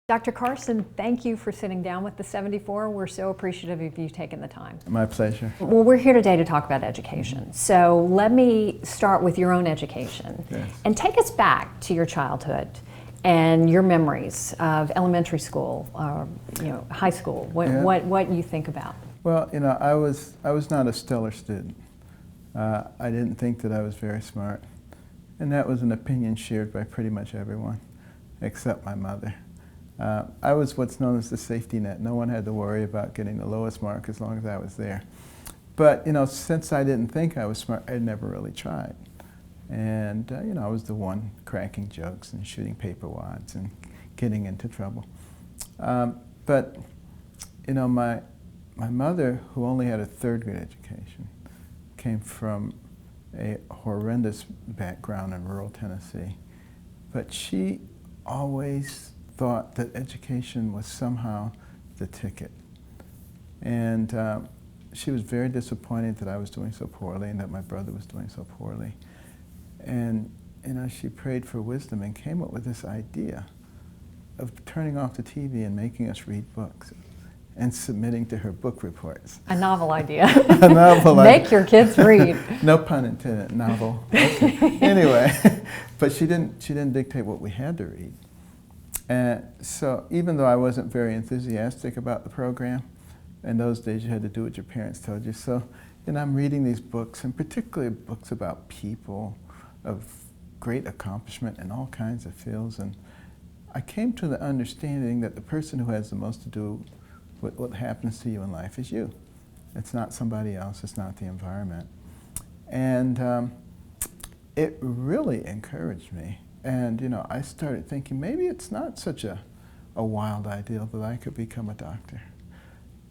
Dr. Carson, thank you for sitting down with the 74. We're so appreciative of you taking the time. My pleasure. Well, we're here today to talk about education. So let me start with your own education. Yes. And take us back to your childhood and your memories of elementary school, high school, what you think about. Well, I was not a stellar student. I didn't think that I was very smart. And that was an opinion shared by pretty much everyone, except my mother. I was what's known as the safety net. No one had to worry about getting the lowest mark as long as I was there. But, since I didn't think I was smart, I never really tried. And, I was the one cracking jokes and shooting paper wads and getting into trouble. But, my mother, who only had a third grade education, came from a horrendous background in rural Tennessee. But she always thought that education was somehow the ticket. And she was very disappointed that I was doing so poorly and that my brother was doing so poorly. And she prayed for wisdom and came up with this idea of turning off the TV and making us read books and submitting to her book reports. A novel idea. A novel idea. Make your kids read. No pun intended, novel. Okay. Anyway, but she didn't dictate what we had to read. And so even though I wasn't very enthusiastic about the program, in those days you had to do what your parents told you. So, I'm reading these books, and particularly books about people of great accomplishment in all kinds of fields. And I came to the understanding that the person who has the most to do with what happens to you in life is you. It's not somebody else, it's not the environment. And it really encouraged me. And, I started thinking maybe it's not such a wild ideal that I could become a doctor.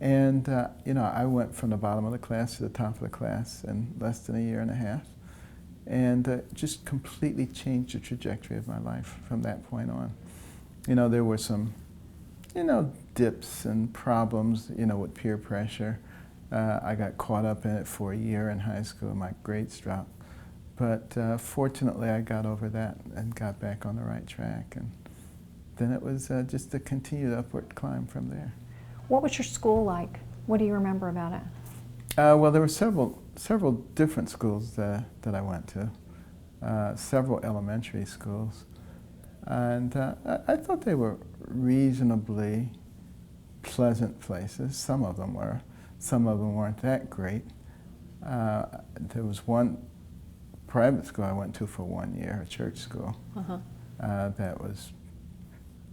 And, I went from the bottom of the class to the top of the class in less than a year and a half. And just completely changed the trajectory of my life from that point on. There were some, dips and problems, with peer pressure. I got caught up in it for a year in high school. My grades dropped. But fortunately, I got over that and got back on the right track. And then it was just a continued upward climb from there. What was your school like? What do you remember about it? Well, there were several different schools that I went to, several elementary schools. And I thought they were reasonably pleasant places. Some of them were. Some of them weren't that great. There was one private school I went to for 1 year, a church school.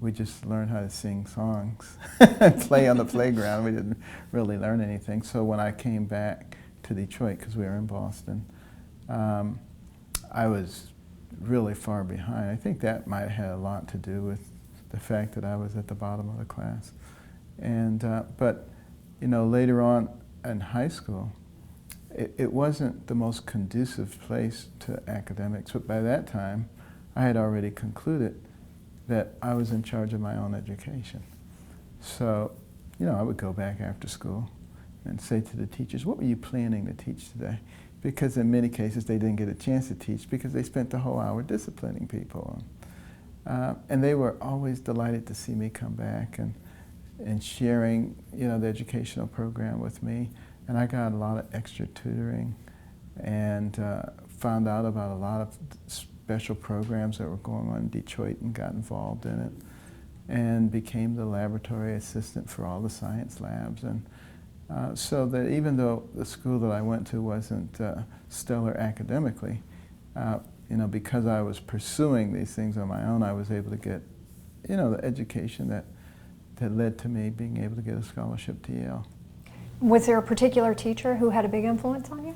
We just learned how to sing songs and play on the playground. We didn't really learn anything. So when I came back to Detroit, because we were in Boston, I was really far behind. I think that might have had a lot to do with the fact that I was at the bottom of the class. And but later on in high school, it wasn't the most conducive place to academics, but by that time, I had already concluded that I was in charge of my own education. So, I would go back after school and say to the teachers, what were you planning to teach today? Because in many cases, they didn't get a chance to teach because they spent the whole hour disciplining people. And they were always delighted to see me come back and sharing, the educational program with me. And I got a lot of extra tutoring and found out about a lot of special programs that were going on in Detroit and got involved in it and became the laboratory assistant for all the science labs. And so that even though the school that I went to wasn't stellar academically, because I was pursuing these things on my own, I was able to get, the education that led to me being able to get a scholarship to Yale. Was there a particular teacher who had a big influence on you?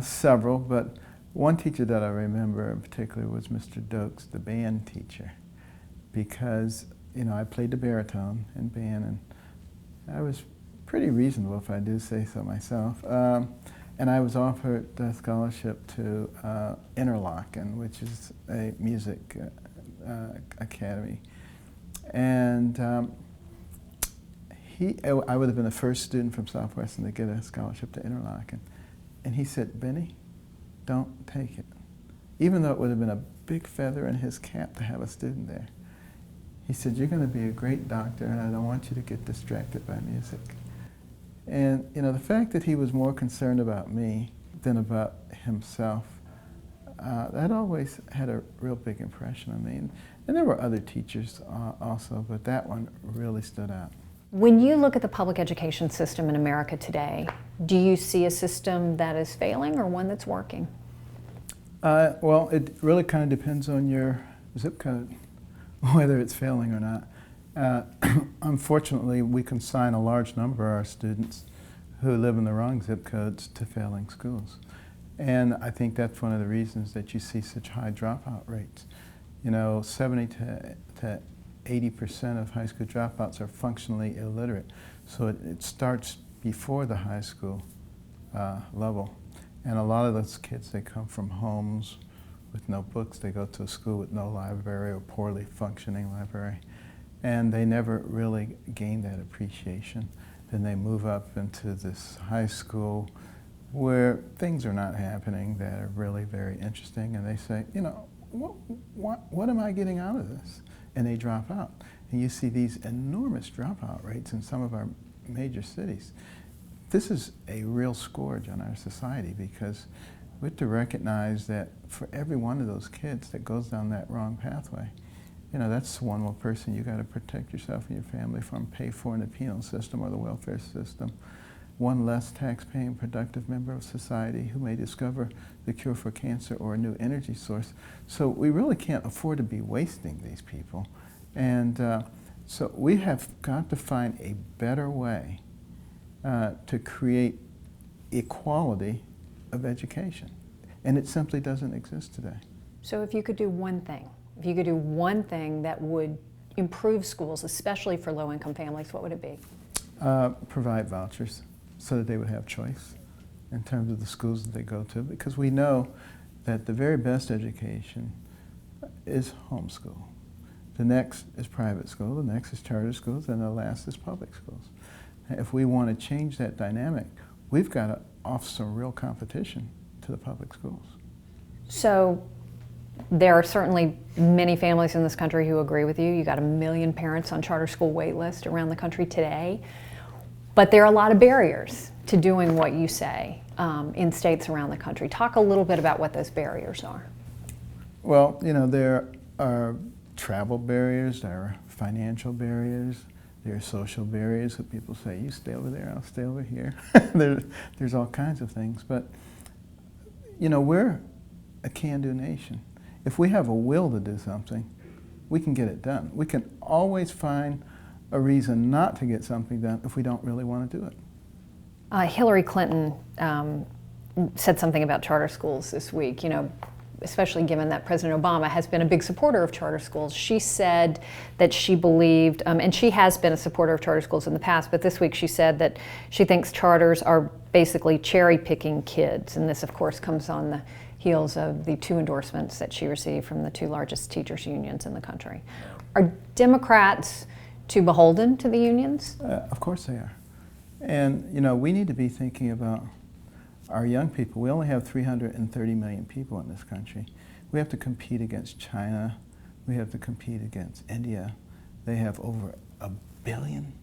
Several, but one teacher that I remember in particular was Mr. Dokes, the band teacher, because I played the baritone in band, and I was pretty reasonable, if I do say so myself. And I was offered a scholarship to Interlochen, which is a music academy, and I would have been the first student from Southwestern to get a scholarship to Interlochen. And he said, Benny, don't take it. Even though it would have been a big feather in his cap to have a student there. He said, "You're going to be a great doctor, and I don't want you to get distracted by music." And the fact that he was more concerned about me than about himself, that always had a real big impression on me. And there were other teachers also, but that one really stood out. When you look at the public education system in America today, do you see a system that is failing or one that's working? Well, it really kind of depends on your zip code, whether it's failing or not. Unfortunately, we consign a large number of our students who live in the wrong zip codes to failing schools. And I think that's one of the reasons that you see such high dropout rates. 70 to 80% of high school dropouts are functionally illiterate. So it starts before the high school level. And a lot of those kids, they come from homes with no books. They go to a school with no library or poorly functioning library. And they never really gain that appreciation. Then they move up into this high school where things are not happening that are really very interesting. And they say, what am I getting out of this? And they drop out. And you see these enormous dropout rates in some of our major cities. This is a real scourge on our society because we have to recognize that for every one of those kids that goes down that wrong pathway, that's one more person you got to protect yourself and your family from, pay for in the penal system or the welfare system. One less tax-paying, productive member of society who may discover the cure for cancer or a new energy source. So we really can't afford to be wasting these people. And so we have got to find a better way to create equality of education. And it simply doesn't exist today. So if you could do one thing, that would improve schools, especially for low-income families, what would it be? Provide vouchers so that they would have choice in terms of the schools that they go to, because we know that the very best education is homeschool. The next is private school, the next is charter schools, and the last is public schools. If we want to change that dynamic, we've got to offer some real competition to the public schools. So there are certainly many families in this country who agree with you. You got 1 million parents on charter school wait list around the country today. But there are a lot of barriers to doing what you say in states around the country. Talk a little bit about what those barriers are. Well, there are travel barriers, there are financial barriers, there are social barriers. So people say, you stay over there, I'll stay over here. There's all kinds of things. But, we're a can-do nation. If we have a will to do something, we can get it done. We can always find a reason not to get something done if we don't really want to do it. Hillary Clinton said something about charter schools this week, especially given that President Obama has been a big supporter of charter schools. She said that she believed, and she has been a supporter of charter schools in the past, but this week she said that she thinks charters are basically cherry-picking kids. And this, of course, comes on the heels of the 2 endorsements that she received from the 2 largest teachers' unions in the country. Are Democrats too beholden to the unions? Of course they are. And, we need to be thinking about our young people. We only have 330 million people in this country. We have to compete against China. We have to compete against India. They have over 1 billion.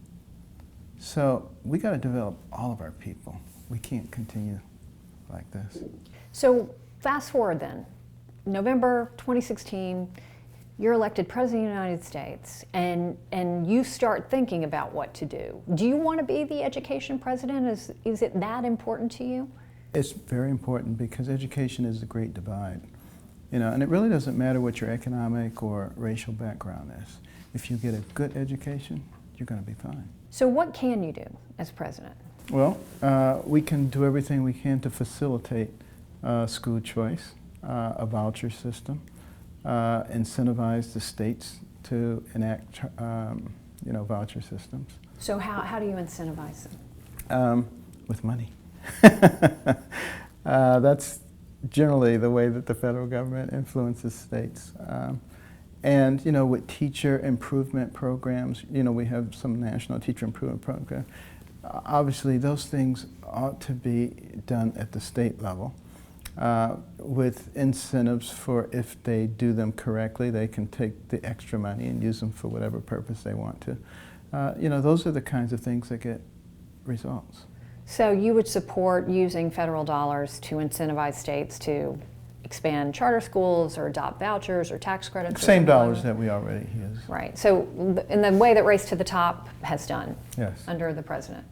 So we got to develop all of our people. We can't continue like this. So fast forward then, November 2016, you're elected President of the United States, and you start thinking about what to do. Do you want to be the education president? Is it that important to you? It's very important because education is the great divide. And it really doesn't matter what your economic or racial background is. If you get a good education, you're going to be fine. So what can you do as president? Well, we can do everything we can to facilitate school choice, a voucher system, incentivize the states to enact, voucher systems. So how do you incentivize them? With money. That's generally the way that the federal government influences states. And, with teacher improvement programs, we have some national teacher improvement programs. Obviously, those things ought to be done at the state level. with incentives for if they do them correctly, they can take the extra money and use them for whatever purpose they want to. Those are the kinds of things that get results. So you would support using federal dollars to incentivize states to expand charter schools or adopt vouchers or tax credits? Same dollars that we already use. Right. So in the way that Race to the Top has done under the president.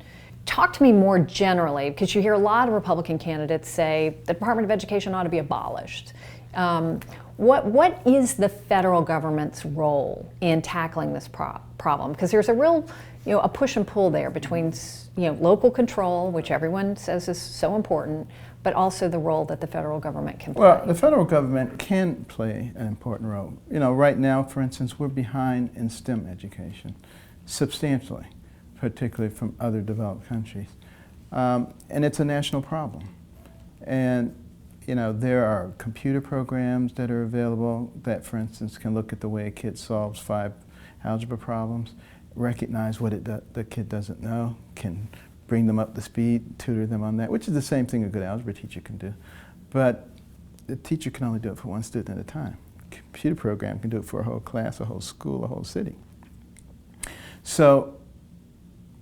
Talk to me more generally, because you hear a lot of Republican candidates say the Department of Education ought to be abolished. What is the federal government's role in tackling this problem? Because there's a real, a push and pull there between, local control, which everyone says is so important, but also the role that the federal government can play. Well, the federal government can play an important role. Right now, for instance, we're behind in STEM education, substantially, particularly from other developed countries. And it's a national problem. And there are computer programs that are available that, for instance, can look at the way a kid solves 5 algebra problems, recognize what the kid doesn't know, can bring them up to speed, tutor them on that, which is the same thing a good algebra teacher can do. But the teacher can only do it for one student at a time. A computer program can do it for a whole class, a whole school, a whole city. So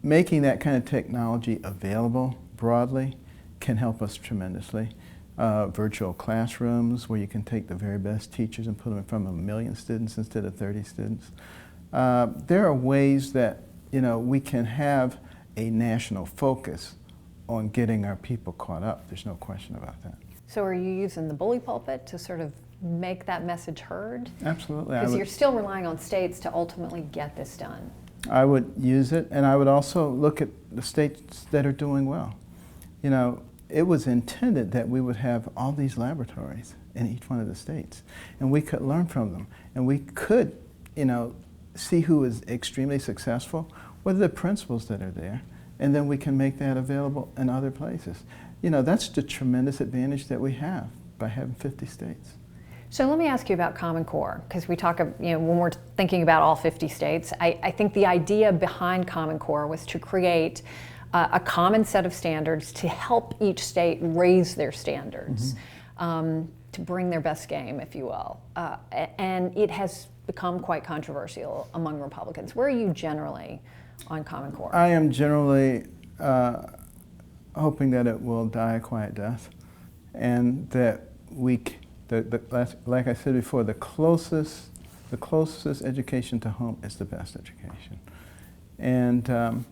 making that kind of technology available broadly can help us tremendously. Virtual classrooms where you can take the very best teachers and put them in front of 1 million students instead of 30 students. There are ways that we can have a national focus on getting our people caught up. There's no question about that. So are you using the bully pulpit to sort of make that message heard? Absolutely. Because you're still relying on states to ultimately get this done. I would use it, and I would also look at the states that are doing well. It was intended that we would have all these laboratories in each one of the states, and we could learn from them, and we could, see who is extremely successful, what are the principles that are there, and then we can make that available in other places. That's the tremendous advantage that we have by having 50 states. So let me ask you about Common Core, because we talk, when we're thinking about all 50 states, I think the idea behind Common Core was to create a common set of standards to help each state raise their standards, to bring their best game, if you will. And it has become quite controversial among Republicans. Where are you generally on Common Core? I am generally hoping that it will die a quiet death, and that like I said before, the closest education to home is the best education. And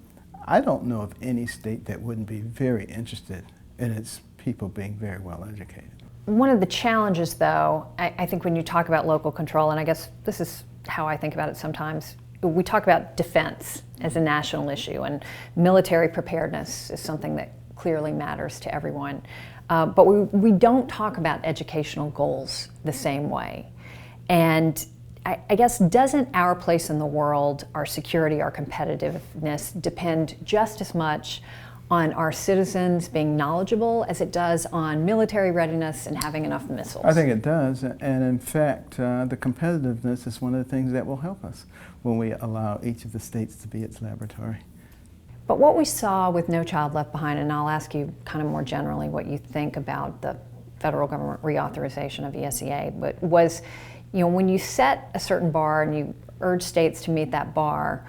I don't know of any state that wouldn't be very interested in its people being very well educated. One of the challenges, though, I think when you talk about local control, and I guess this is how I think about it sometimes, we talk about defense as a national issue, and military preparedness is something that clearly matters to everyone. But we don't talk about educational goals the same way. And I guess, doesn't our place in the world, our security, our competitiveness depend just as much on our citizens being knowledgeable as it does on military readiness and having enough missiles? I think it does, and in fact, the competitiveness is one of the things that will help us when we allow each of the states to be its laboratory. But what we saw with No Child Left Behind, and I'll ask you kind of more generally what you think about the federal government reauthorization of ESEA, but was, when you set a certain bar and you urge states to meet that bar,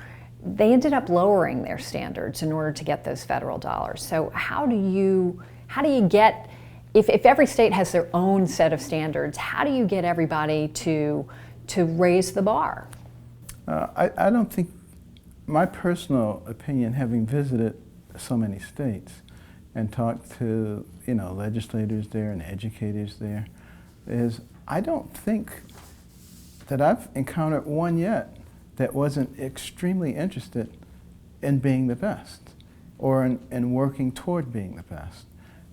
they ended up lowering their standards in order to get those federal dollars. So how do you get, if every state has their own set of standards, how do you get everybody to raise the bar? I don't think, my personal opinion, having visited so many states and talked to legislators there and educators there, is I don't think that I've encountered one yet that wasn't extremely interested in being the best or in working toward being the best.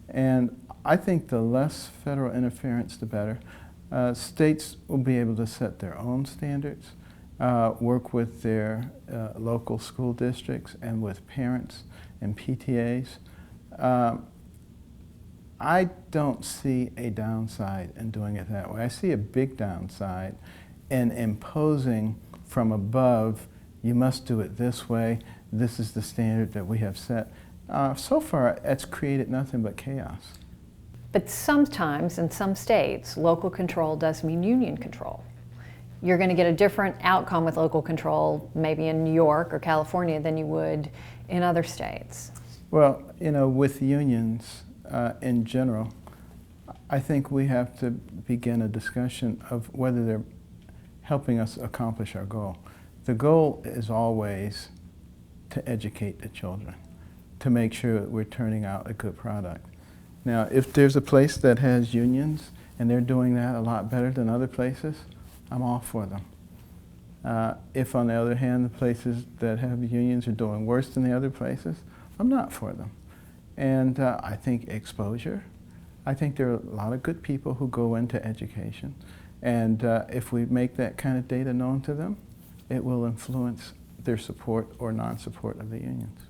And I think the less federal interference, the better. States will be able to set their own standards, work with their local school districts and with parents and PTAs. I don't see a downside in doing it that way. I see a big downside in imposing from above, you must do it this way, this is the standard that we have set. So far, it's created nothing but chaos. But sometimes, in some states, local control does mean union control. You're going to get a different outcome with local control, maybe in New York or California, than you would in other states. Well, with unions in general, I think we have to begin a discussion of whether they're helping us accomplish our goal. The goal is always to educate the children, to make sure that we're turning out a good product. Now, if there's a place that has unions and they're doing that a lot better than other places, I'm all for them. If, on the other hand, the places that have unions are doing worse than the other places, I'm not for them. And I think exposure. I think there are a lot of good people who go into education. And if we make that kind of data known to them, it will influence their support or non-support of the unions.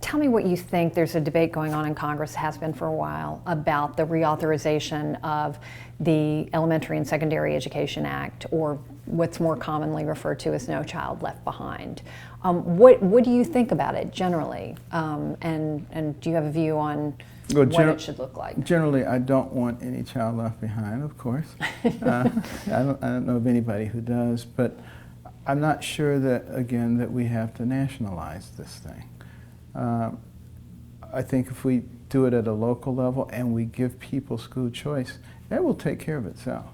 Tell me what you think. There's a debate going on in Congress, has been for a while, about the reauthorization of the Elementary and Secondary Education Act, or what's more commonly referred to as No Child Left Behind. What do you think about it generally? And do you have a view on what it should look like? Generally, I don't want any child left behind, of course. I don't know of anybody who does, but I'm not sure that, again, that we have to nationalize this thing. I think if we do it at a local level and we give people school choice, that will take care of itself.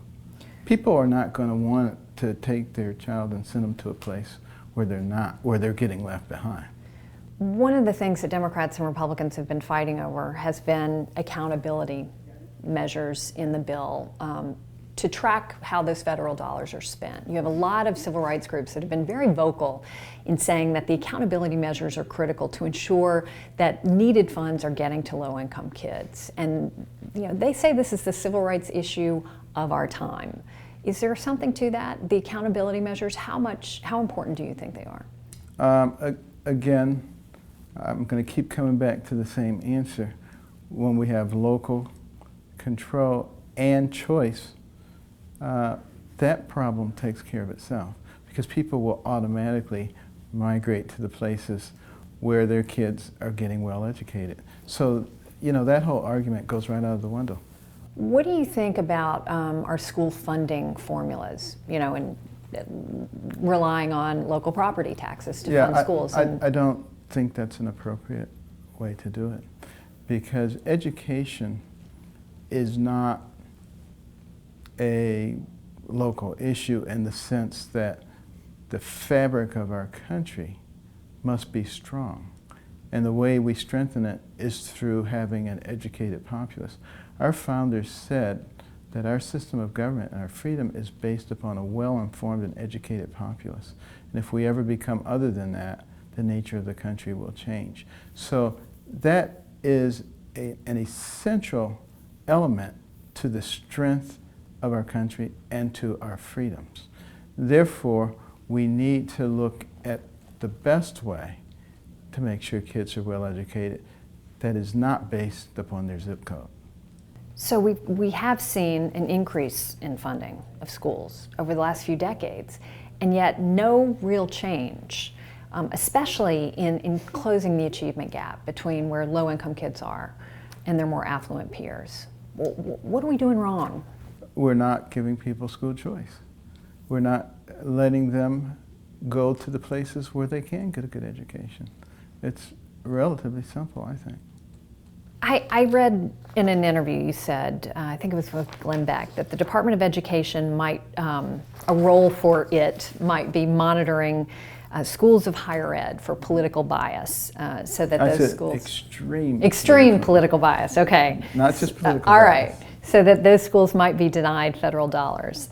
People are not going to want to take their child and send them to a place where they're getting left behind. One of the things that Democrats and Republicans have been fighting over has been accountability measures in the bill to track how those federal dollars are spent. You have a lot of civil rights groups that have been very vocal in saying that the accountability measures are critical to ensure that needed funds are getting to low-income kids. And they say this is the civil rights issue of our time. Is there something to that? The accountability measures, how important do you think they are? Again, I'm going to keep coming back to the same answer. When we have local control and choice, that problem takes care of itself, because people will automatically migrate to the places where their kids are getting well educated. So, that whole argument goes right out of the window. What do you think about our school funding formulas, and relying on local property taxes to fund schools? I don't think that's an appropriate way to do it, because education is not a local issue in the sense that the fabric of our country must be strong. And the way we strengthen it is through having an educated populace. Our founders said that our system of government and our freedom is based upon a well-informed and educated populace. And if we ever become other than that, the nature of the country will change. So that is an essential element to the strength of our country and to our freedoms. Therefore, we need to look at the best way to make sure kids are well educated that is not based upon their zip code. So we have seen an increase in funding of schools over the last few decades, and yet no real change, especially in closing the achievement gap between where low-income kids are and their more affluent peers. What are we doing wrong? We're not giving people school choice. We're not letting them go to the places where they can get a good education. It's relatively simple, I think. I read in an interview you said, I think it was with Glenn Beck, that the Department of Education might, a role for it might be monitoring schools of higher ed for political bias, so that those schools... Extreme political bias, okay. Not just political bias. All right, so that those schools might be denied federal dollars.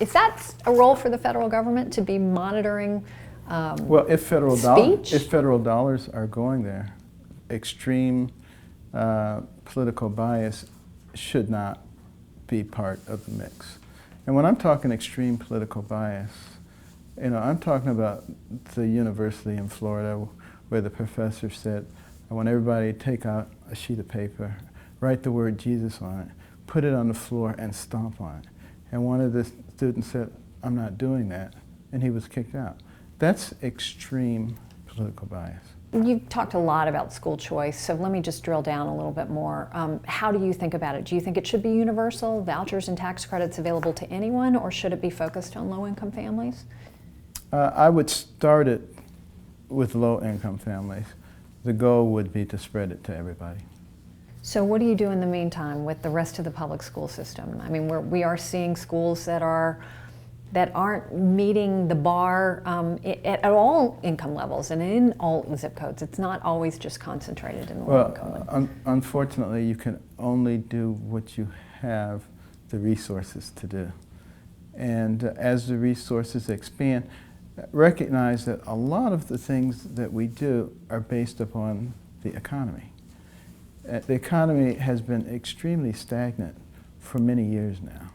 Is that a role for the federal government to be monitoring well, if federal dollars are going there, extreme political bias should not be part of the mix. And when I'm talking extreme political bias, I'm talking about the university in Florida where the professor said, I want everybody to take out a sheet of paper, write the word Jesus on it, put it on the floor and stomp on it. And one of the students said, I'm not doing that, and he was kicked out. That's extreme political bias. You've talked a lot about school choice, so let me just drill down a little bit more. How do you think about it? Do you think it should be universal, vouchers and tax credits available to anyone, or should it be focused on low-income families? I would start it with low-income families. The goal would be to spread it to everybody. So what do you do in the meantime with the rest of the public school system? I mean, we are seeing schools that aren't meeting the bar at all income levels and in all zip codes. It's not always just concentrated in the low income ones. Unfortunately, you can only do what you have the resources to do. And as the resources expand, recognize that a lot of the things that we do are based upon the economy. The economy has been extremely stagnant for many years now.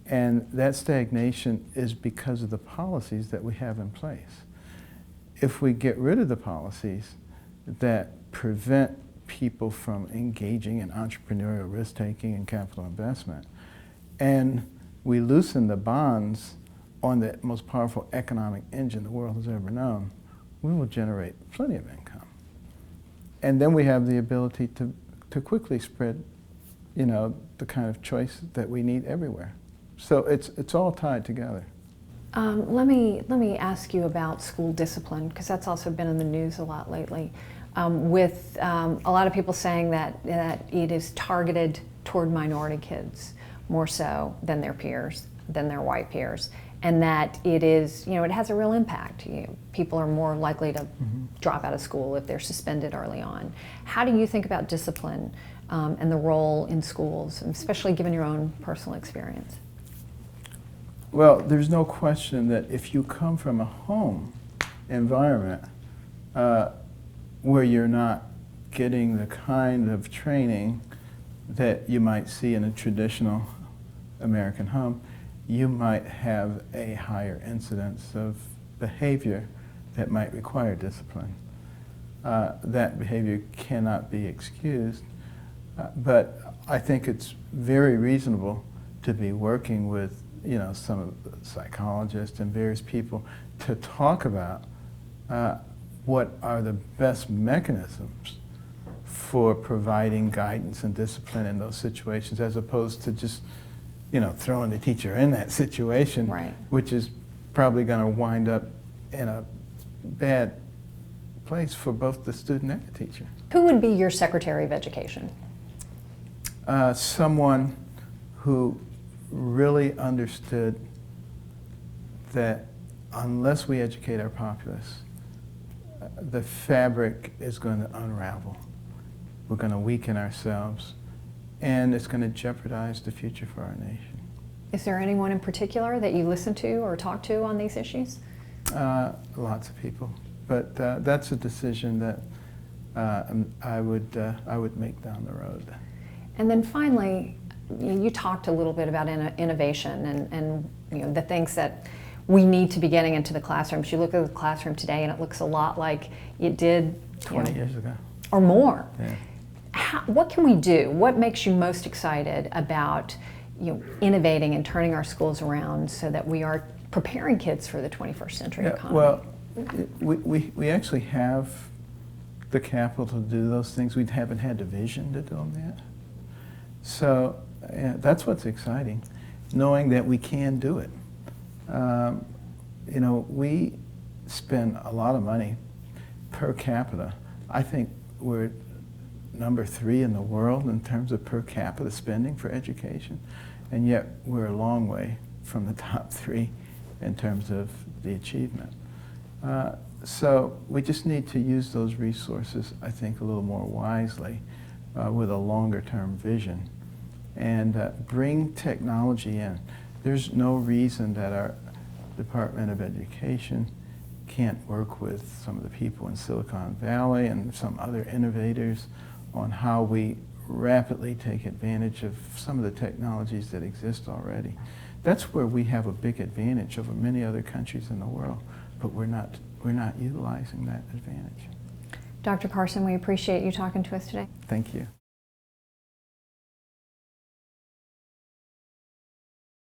And that stagnation is because of the policies that we have in place. If we get rid of the policies that prevent people from engaging in entrepreneurial risk-taking and capital investment, and we loosen the bonds on the most powerful economic engine the world has ever known, we will generate plenty of income. And then we have the ability to quickly spread, the kind of choice that we need everywhere. So it's all tied together. Let me ask you about school discipline, because that's also been in the news a lot lately, with a lot of people saying that it is targeted toward minority kids more so than their peers, than their white peers, and that it is, it has a real impact. People are more likely to drop out of school if they're suspended early on. How do you think about discipline and the role in schools, especially given your own personal experience? Well, there's no question that if you come from a home environment where you're not getting the kind of training that you might see in a traditional American home, you might have a higher incidence of behavior that might require discipline. That behavior cannot be excused, but I think it's very reasonable to be working with some of the psychologists and various people to talk about what are the best mechanisms for providing guidance and discipline in those situations, as opposed to just throwing the teacher in that situation, right, which is probably going to wind up in a bad place for both the student and the teacher. Who would be your Secretary of Education? Someone who really understood that unless we educate our populace, the fabric is going to unravel. We're going to weaken ourselves, and it's going to jeopardize the future for our nation. Is there anyone in particular that you listen to or talk to on these issues? Lots of people, but that's a decision that I would make down the road. And then finally, you talked a little bit about innovation and the things that we need to be getting into the classrooms. You look at the classroom today and it looks a lot like it did 20 years ago. Or more. Yeah. What can we do? What makes you most excited about innovating and turning our schools around so that we are preparing kids for the 21st century economy? Well, we actually have the capital to do those things. We haven't had the vision to do them yet. So that's what's exciting, knowing that we can do it. We spend a lot of money per capita. I think we're number 3 in the world in terms of per capita spending for education, and yet we're a long way from the top 3 in terms of the achievement. So we just need to use those resources, I think, a little more wisely with a longer-term vision, and bring technology in. There's no reason that our Department of Education can't work with some of the people in Silicon Valley and some other innovators on how we rapidly take advantage of some of the technologies that exist already. That's where we have a big advantage over many other countries in the world, but we're not utilizing that advantage. Dr. Carson, we appreciate you talking to us today. Thank you.